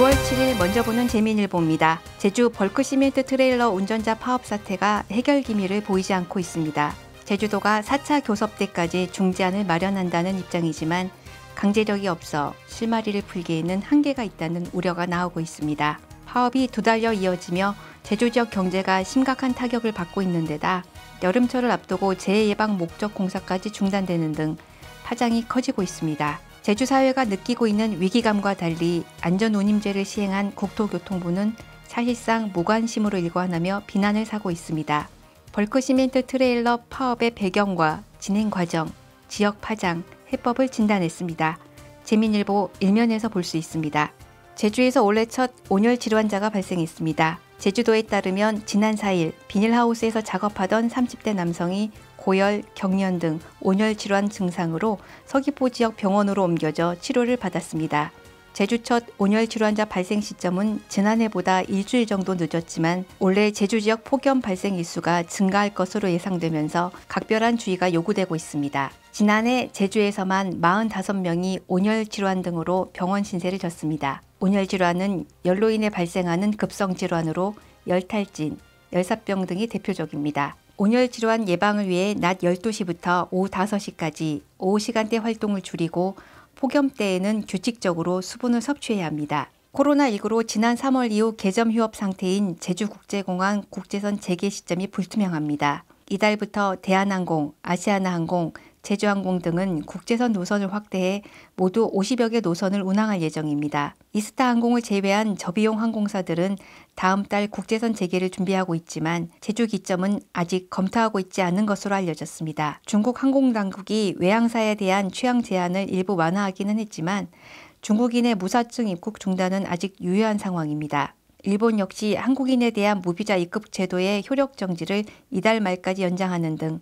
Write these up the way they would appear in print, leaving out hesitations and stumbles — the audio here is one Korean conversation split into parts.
6월 7일 먼저 보는 재미일보입니다. 제주 벌크시멘트 트레일러 운전자 파업 사태가 해결 기미를 보이지 않고 있습니다. 제주도가 4차 교섭대까지 중재안을 마련한다는 입장이지만 강제력이 없어 실마리를 풀기에는 한계가 있다는 우려가 나오고 있습니다. 파업이 2달여 이어지며 제주 지역 경제가 심각한 타격을 받고 있는 데다 여름철을 앞두고 재해 예방 목적 공사까지 중단되는 등 파장이 커지고 있습니다. 제주 사회가 느끼고 있는 위기감과 달리 안전운임제를 시행한 국토교통부는 사실상 무관심으로 일관하며 비난을 사고 있습니다. 벌크시멘트 트레일러 파업의 배경과 진행 과정, 지역 파장, 해법을 진단했습니다. 재민일보 1면에서 볼 수 있습니다. 제주에서 올해 첫 온열 질환자가 발생했습니다. 제주도에 따르면 지난 4일 비닐하우스에서 작업하던 30대 남성이 고열, 경련 등 온열 질환 증상으로 서귀포 지역 병원으로 옮겨져 치료를 받았습니다. 제주 첫 온열 질환자 발생 시점은 지난해보다 일주일 정도 늦었지만 올해 제주 지역 폭염 발생 일수가 증가할 것으로 예상되면서 각별한 주의가 요구되고 있습니다. 지난해 제주에서만 45명이 온열 질환 등으로 병원 신세를 졌습니다. 온열 질환은 열로 인해 발생하는 급성 질환으로 열탈진, 열사병 등이 대표적입니다. 온열 질환 예방을 위해 낮 12시부터 오후 5시까지 오후 시간대 활동을 줄이고 폭염 때에는 규칙적으로 수분을 섭취해야 합니다. 코로나19로 지난 3월 이후 개점 휴업 상태인 제주국제공항 국제선 재개 시점이 불투명합니다. 이달부터 대한항공, 아시아나항공, 제주항공 등은 국제선 노선을 확대해 모두 50여 개 노선을 운항할 예정입니다. 이스타항공을 제외한 저비용 항공사들은 다음 달 국제선 재개를 준비하고 있지만 제주 기점은 아직 검토하고 있지 않은 것으로 알려졌습니다. 중국 항공당국이 외항사에 대한 취항 제한을 일부 완화하기는 했지만 중국인의 무사증 입국 중단은 아직 유효한 상황입니다. 일본 역시 한국인에 대한 무비자 입국 제도의 효력 정지를 이달 말까지 연장하는 등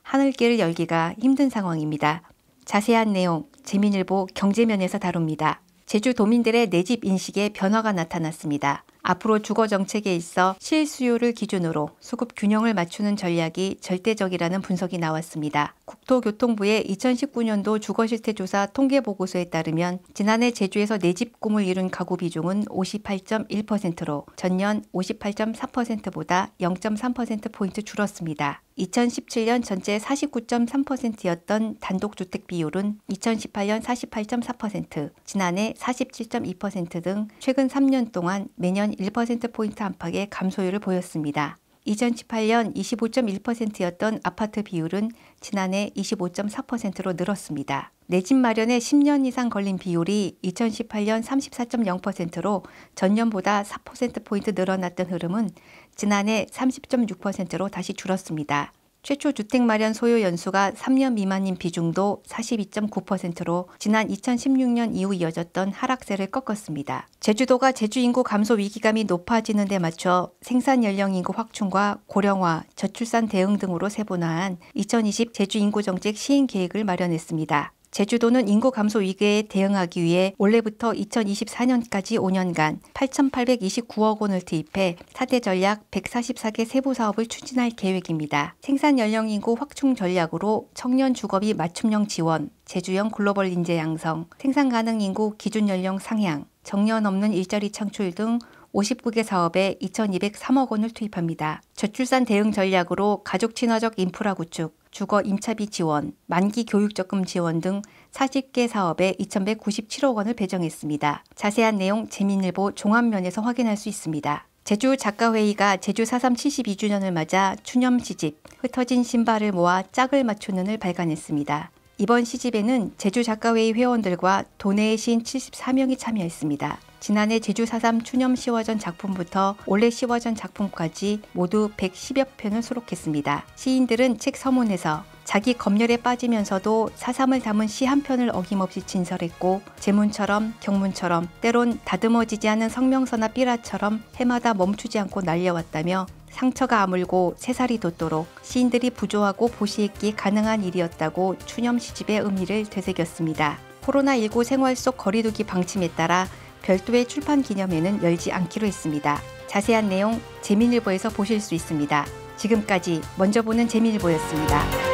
하늘길을 열기가 힘든 상황입니다. 자세한 내용 재민일보 경제면에서 다룹니다. 제주 도민들의 내 집 인식에 변화가 나타났습니다. 앞으로 주거 정책에 있어 실수요를 기준으로 수급 균형을 맞추는 전략이 절대적이라는 분석이 나왔습니다. 국토교통부의 2019년도 주거실태조사 통계보고서에 따르면 지난해 제주에서 내 집 꿈을 이룬 가구 비중은 58.1%로 전년 58.4%보다 0.3%포인트 줄었습니다. 2017년 전체 49.3%였던 단독주택 비율은 2018년 48.4%, 지난해 47.2% 등 최근 3년 동안 매년 1%포인트 안팎의 감소율을 보였습니다. 2018년 25.1%였던 아파트 비율은 지난해 25.4%로 늘었습니다. 내 집 마련에 10년 이상 걸린 비율이 2018년 34.0%로 전년보다 4%포인트 늘어났던 흐름은 지난해 30.6%로 다시 줄었습니다. 최초 주택 마련 소요 연수가 3년 미만인 비중도 42.9%로 지난 2016년 이후 이어졌던 하락세를 꺾었습니다. 제주도가 제주 인구 감소 위기감이 높아지는 데 맞춰 생산 연령 인구 확충과 고령화, 저출산 대응 등으로 세분화한 2020 제주 인구 정책 시행 계획을 마련했습니다. 제주도는 인구 감소 위기에 대응하기 위해 올해부터 2024년까지 5년간 8,829억 원을 투입해 4대 전략 144개 세부 사업을 추진할 계획입니다. 생산 연령 인구 확충 전략으로 청년 주거비 맞춤형 지원, 제주형 글로벌 인재 양성, 생산 가능 인구 기준 연령 상향, 정년 없는 일자리 창출 등 59개 사업에 2,203억 원을 투입합니다. 저출산 대응 전략으로 가족 친화적 인프라 구축, 주거 임차비 지원, 만기 교육 적금 지원 등 40개 사업에 2,197억 원을 배정했습니다. 자세한 내용 재민일보 종합면에서 확인할 수 있습니다. 제주 작가회의가 제주 4.3 72주년을 맞아 추념 시집, 흩어진 신발을 모아 짝을 맞추는을 발간했습니다. 이번 시집에는 제주 작가회의 회원들과 도내의 시인 74명이 참여했습니다. 지난해 제주 4.3 추념 시화전 작품부터 올해 시화전 작품까지 모두 110여 편을 수록했습니다. 시인들은 책 서문에서 자기 검열에 빠지면서도 4.3을 담은 시 한 편을 어김없이 진설했고 제문처럼 경문처럼 때론 다듬어지지 않은 성명서나 삐라처럼 해마다 멈추지 않고 날려왔다며 상처가 아물고 새살이 돋도록 시인들이 부조하고 보시했기에 가능한 일이었다고 추념 시집의 의미를 되새겼습니다. 코로나19 생활 속 거리두기 방침에 따라 별도의 출판 기념회는 열지 않기로 했습니다. 자세한 내용 재민일보에서 보실 수 있습니다. 지금까지 먼저 보는 재민일보였습니다.